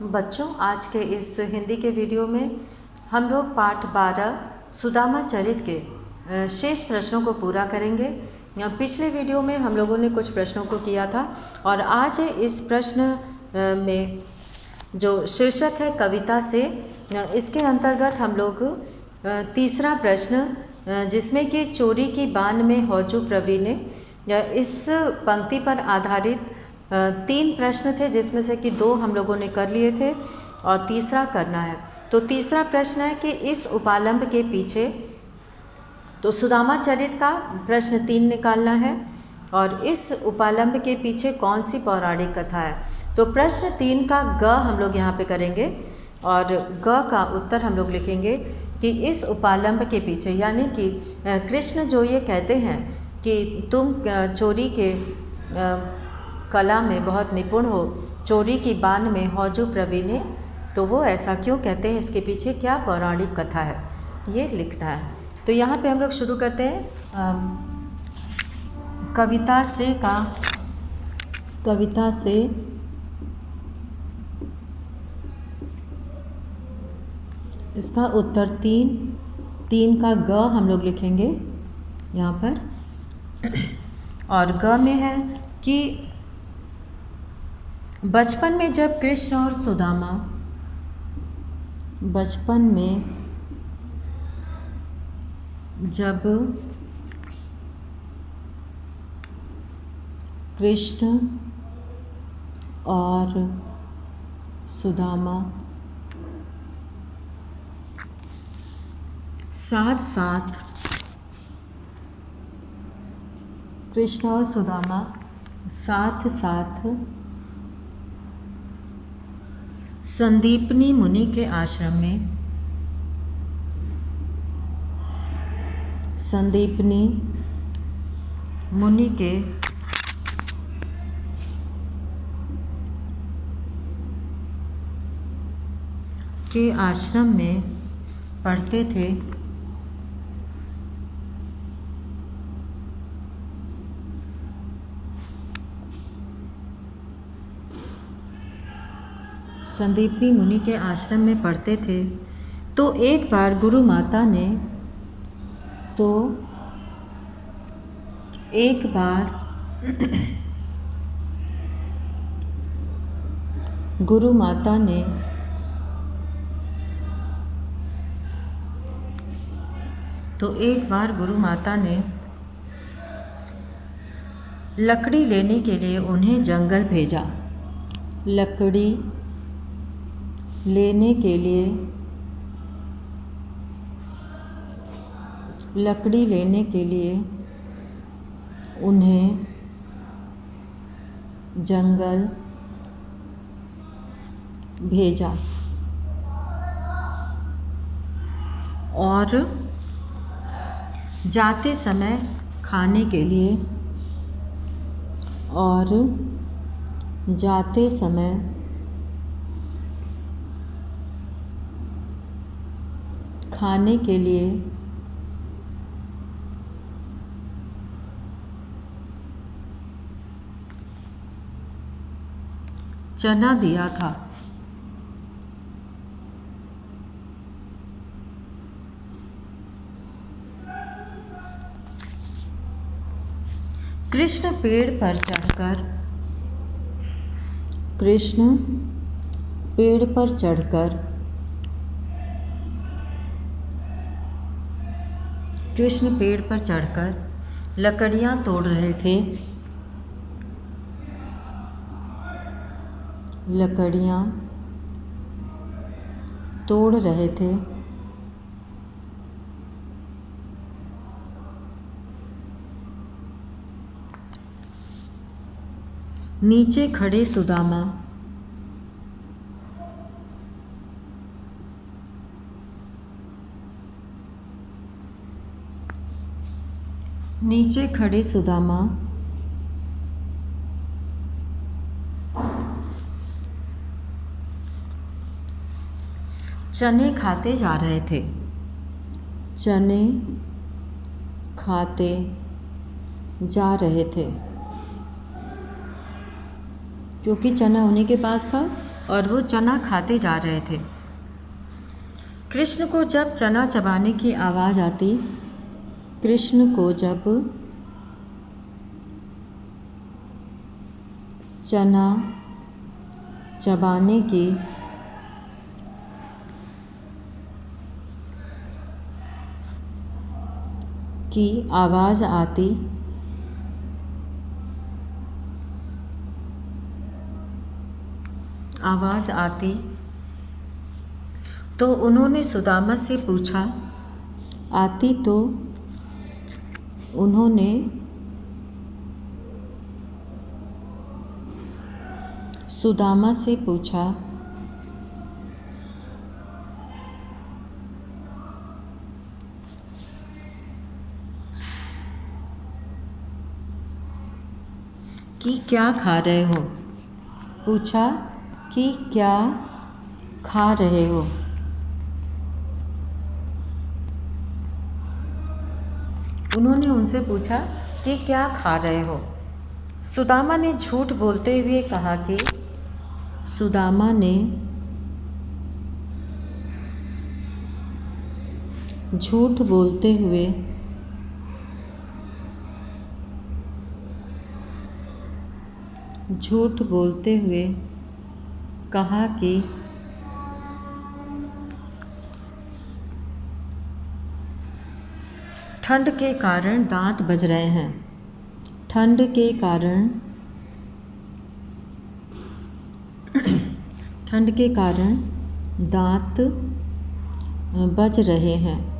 बच्चों, आज के इस हिंदी के वीडियो में हम लोग पाठ 12 सुदामा चरित के शेष प्रश्नों को पूरा करेंगे। पिछले वीडियो में हम लोगों ने कुछ प्रश्नों को किया था और आज इस प्रश्न में जो शीर्षक है कविता से, इसके अंतर्गत हम लोग तीसरा प्रश्न जिसमें कि चोरी की बान में हौजू प्रवीण ने, इस पंक्ति पर आधारित 3 प्रश्न थे जिसमें से कि 2 हम लोगों ने कर लिए थे और तीसरा करना है। तो तीसरा प्रश्न है कि इस उपालंब के पीछे, तो सुदामा चरित का प्रश्न 3 निकालना है और इस उपालंब के पीछे कौन सी पौराणिक कथा है। तो प्रश्न 3 का ग हम लोग यहाँ पे करेंगे और ग का उत्तर हम लोग लिखेंगे कि इस उपालंब के पीछे, यानी कि कृष्ण जो ये कहते हैं कि तुम चोरी के कला में बहुत निपुण हो, चोरी की बान में हौजू प्रवीण, तो वो ऐसा क्यों कहते हैं, इसके पीछे क्या पौराणिक कथा है, ये लिखना है। तो यहाँ पे हम लोग शुरू करते हैं कविता से इसका उत्तर 3 का ग हम लोग लिखेंगे यहाँ पर। और ग में है कि बचपन में जब कृष्ण और सुदामा साथ साथ संदीपनी मुनि के आश्रम में पढ़ते थे, संदीपनी मुनि के आश्रम में पढ़ते थे। तो एक बार गुरु माता ने लकड़ी लेने के लिए उन्हें जंगल भेजा। लकड़ी लेने के लिए उन्हें जंगल भेजा और जाते समय खाने के लिए चना दिया था। कृष्ण पेड़ पर चढ़कर लकड़ियाँ तोड़ रहे थे। नीचे खड़े सुदामा चने खाते जा रहे थे। क्योंकि चना उन्हीं के पास था और वो चना खाते जा रहे थे। कृष्ण को जब चना चबाने की आवाज़ आती, कृष्ण को जब चना चबाने की आवाज़ आती तो उन्होंने सुदामा से पूछा, सुदामा से पूछा कि क्या खा रहे हो? पूछा कि क्या खा रहे हो? उन्होंने उनसे पूछा कि क्या खा रहे हो? सुदामा ने झूठ बोलते हुए कहा कि ठंड के कारण दांत बज रहे हैं। ठंड के कारण दांत बज रहे हैं।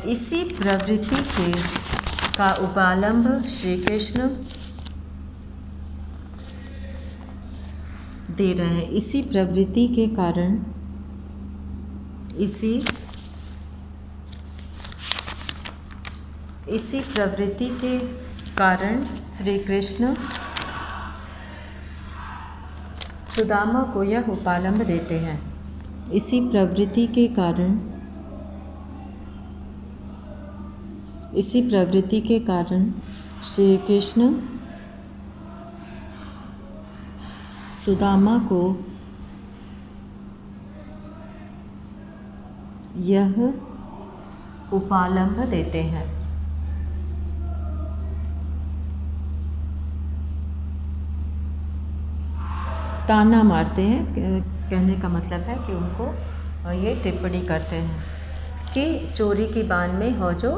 इसी प्रवृत्ति का उपालंब श्री कृष्ण दे रहे हैं। इसी प्रवृत्ति के कारण श्री कृष्ण सुदामा को यह उपालंब देते हैं। इसी प्रवृत्ति के कारण श्री कृष्ण सुदामा को यह उपालंब देते हैं। ताना मारते हैं, कहने का मतलब है कि उनको ये टिप्पणी करते हैं कि चोरी की बान में हो जो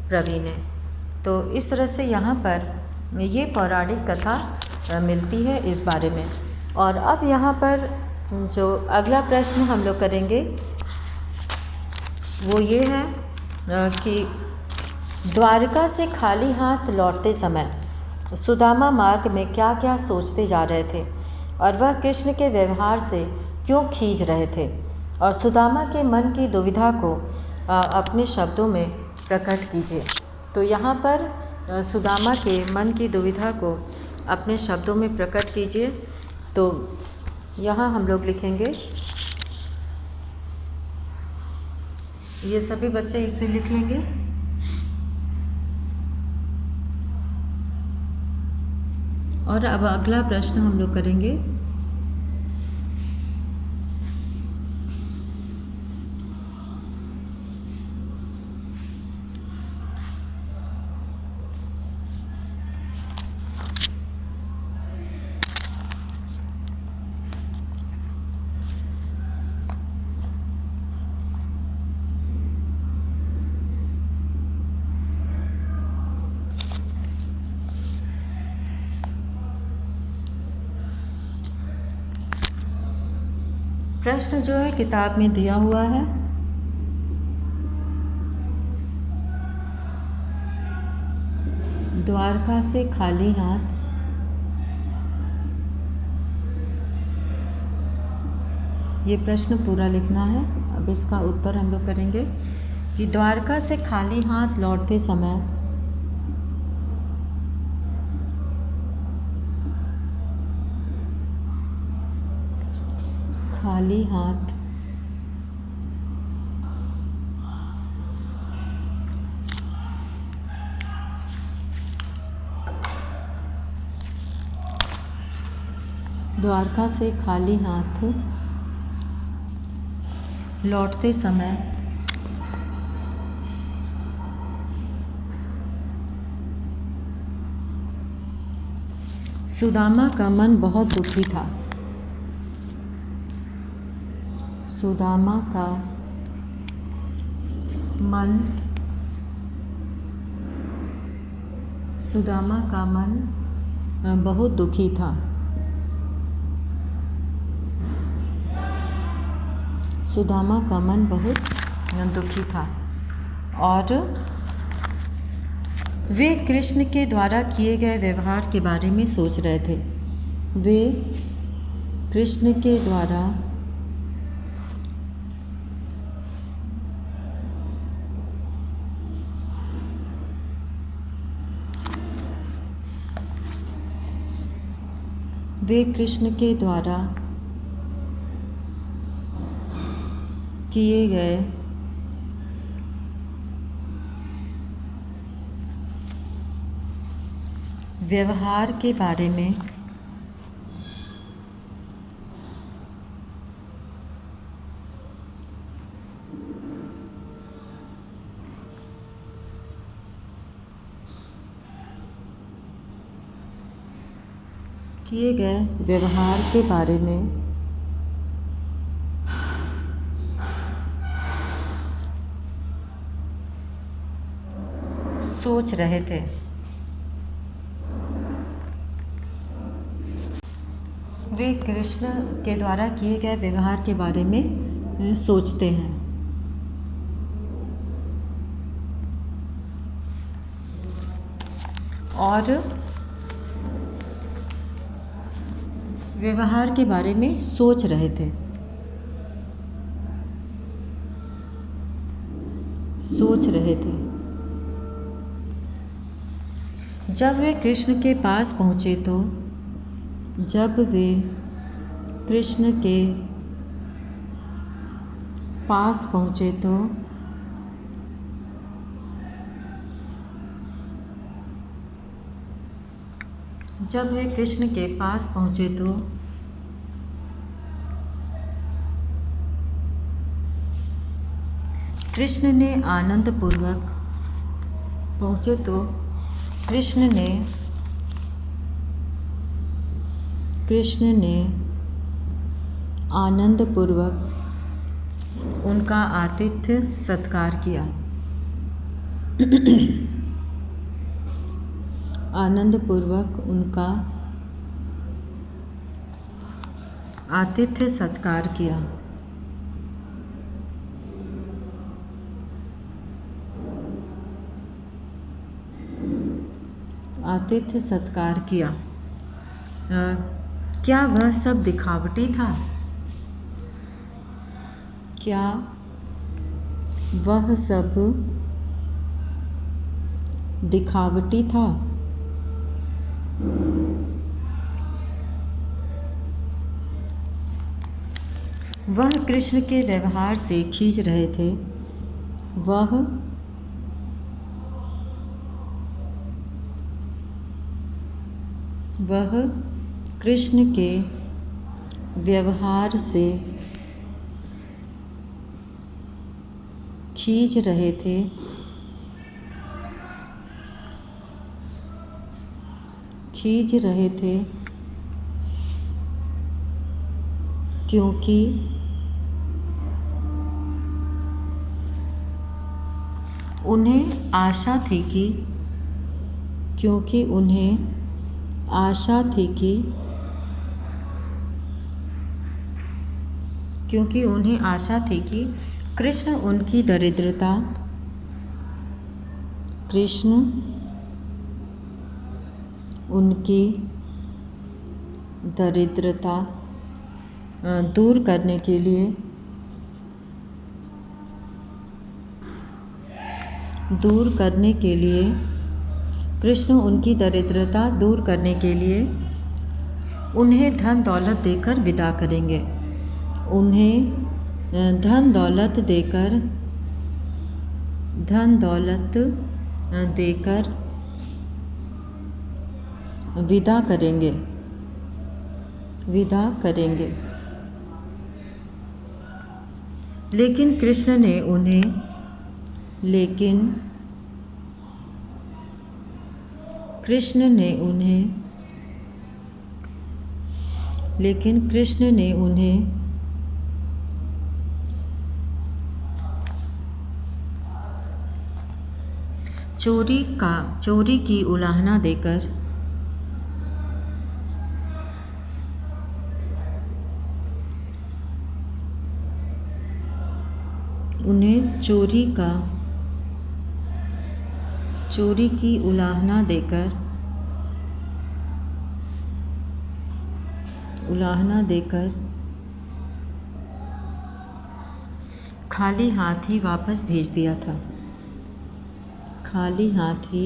प्रवीण है। तो इस तरह से यहाँ पर ये पौराणिक कथा मिलती है इस बारे में। और अब यहाँ पर जो अगला प्रश्न हम लोग करेंगे वो ये है कि द्वारका से खाली हाथ लौटते समय सुदामा मार्ग में क्या क्या सोचते जा रहे थे और वह कृष्ण के व्यवहार से क्यों खींच रहे थे, और सुदामा के मन की दुविधा को अपने शब्दों में प्रकट कीजिए। तो यहाँ पर सुदामा के मन की दुविधा को अपने शब्दों में प्रकट कीजिए। तो यहाँ हम लोग लिखेंगे, ये सभी बच्चे इसे लिख लेंगे। और अब अगला प्रश्न हम लोग करेंगे। प्रश्न जो है किताब में दिया हुआ है। द्वारका से खाली हाथ ये प्रश्न पूरा लिखना है। अब इसका उत्तर हम लोग करेंगे कि द्वारका से खाली हाथ लौटते समय खाली हाथ द्वारका से खाली हाथ लौटते समय सुदामा का मन बहुत दुखी था। सुदामा का मन बहुत दुखी था। सुदामा का मन बहुत दुखी था और वे कृष्ण के द्वारा किए गए व्यवहार के बारे में सोच रहे थे। वे कृष्ण के द्वारा किए गए व्यवहार के बारे में सोच रहे थे। वे कृष्ण के द्वारा किए गए व्यवहार के बारे में सोचते हैं और व्यवहार के बारे में सोच रहे थे। जब वे कृष्ण के पास पहुँचे तो कृष्ण ने आनंदपूर्वक उनका आतिथ्य सत्कार किया। क्या वह सब दिखावटी था? वह कृष्ण के व्यवहार से खींच रहे थे। वह कृष्ण के व्यवहार से खींच रहे थे क्योंकि उन्हें आशा थी कि कृष्ण उनकी दरिद्रता दूर करने के लिए उन्हें धन दौलत देकर विदा करेंगे। विदा करेंगे। विदा करेंगे। लेकिन कृष्ण ने उन्हें चोरी की उलाहना देकर उलाहना देकर खाली हाथ ही वापस भेज दिया था। खाली हाथ ही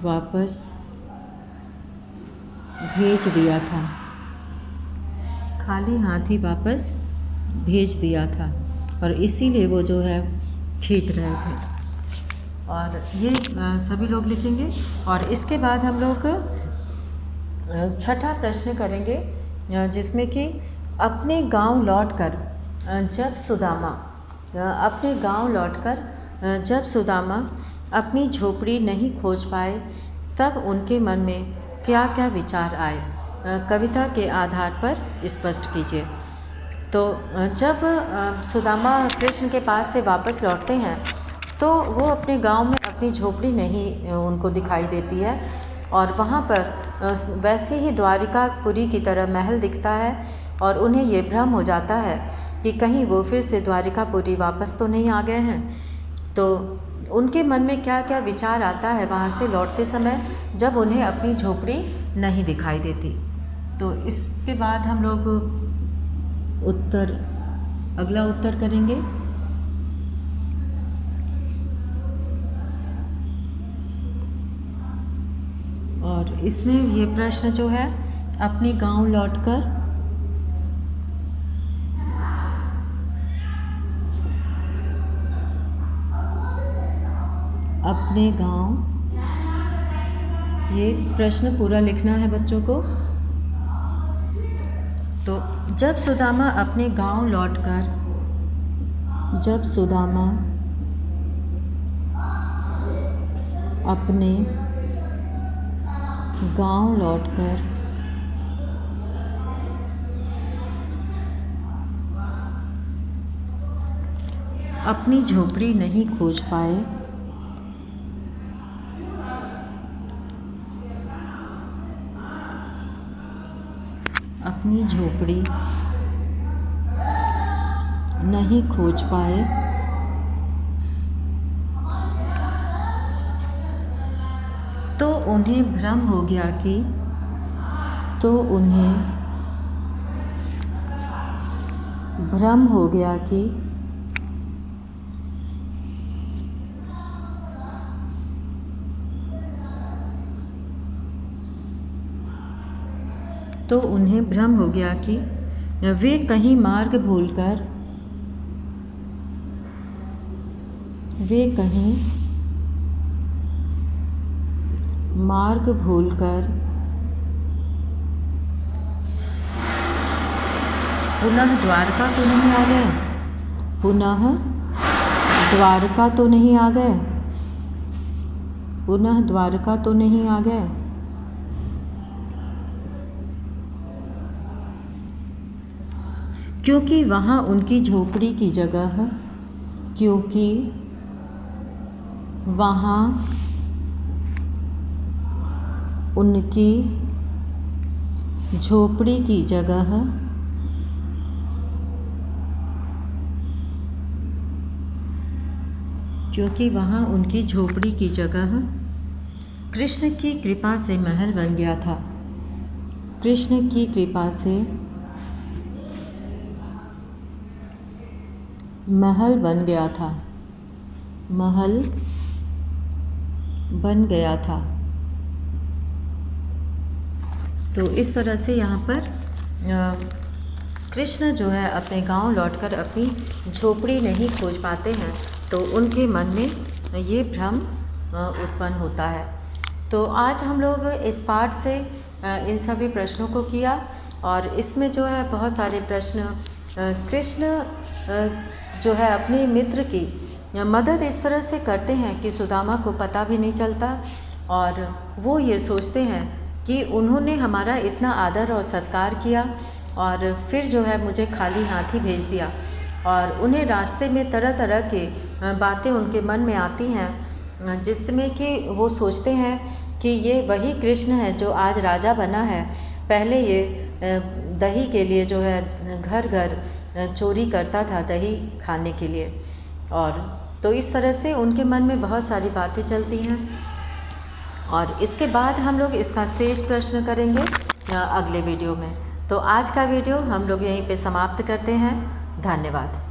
वापस भेज दिया था और इसीलिए वो जो है खींच रहे थे। और ये सभी लोग लिखेंगे। और इसके बाद हम लोग छठा प्रश्न करेंगे, जिसमें कि अपने गांव लौटकर जब सुदामा अपनी झोपड़ी नहीं खोज पाए तब उनके मन में क्या क्या विचार आए, कविता के आधार पर स्पष्ट कीजिए। तो जब सुदामा कृष्ण के पास से वापस लौटते हैं तो वो अपने गांव में अपनी झोपड़ी नहीं उनको दिखाई देती है और वहाँ पर वैसे ही द्वारिकापुरी की तरह महल दिखता है और उन्हें ये भ्रम हो जाता है कि कहीं वो फिर से द्वारिकापुरी वापस तो नहीं आ गए हैं। तो उनके मन में क्या क्या विचार आता है वहाँ से लौटते समय जब उन्हें अपनी झोपड़ी नहीं दिखाई देती। तो इसके बाद हम लोग अगला उत्तर करेंगे। और इसमें ये प्रश्न जो है अपने गांव लौटकर ये प्रश्न पूरा लिखना है बच्चों को। तो जब सुदामा अपने गांव लौटकर अपनी झोपड़ी नहीं खोज पाए तो उन्हें भ्रम हो गया कि वे कहीं मार्ग भूलकर पुनः द्वारका तो नहीं आ गए। क्योंकि वहाँ उनकी झोपड़ी की जगह कृष्ण की कृपा से महल बन गया था। महल बन गया था। तो इस तरह से यहाँ पर कृष्ण जो है अपने गांव लौटकर अपनी झोपड़ी नहीं खोज पाते हैं तो उनके मन में ये भ्रम उत्पन्न होता है। तो आज हम लोग इस पाठ से इन सभी प्रश्नों को किया और इसमें जो है बहुत सारे प्रश्न कृष्ण जो है अपने मित्र की मदद इस तरह से करते हैं कि सुदामा को पता भी नहीं चलता और वो ये सोचते हैं कि उन्होंने हमारा इतना आदर और सत्कार किया और फिर जो है मुझे खाली हाथ ही भेज दिया। और उन्हें रास्ते में तरह तरह के बातें उनके मन में आती हैं जिसमें कि वो सोचते हैं कि ये वही कृष्ण है जो आज राजा बना है। पहले ये दही के लिए जो है घर घर चोरी करता था दही खाने के लिए। और तो इस तरह से उनके मन में बहुत सारी बातें चलती हैं और इसके बाद हम लोग इसका शेष प्रश्न करेंगे अगले वीडियो में। तो आज का वीडियो हम लोग यहीं पे समाप्त करते हैं। धन्यवाद।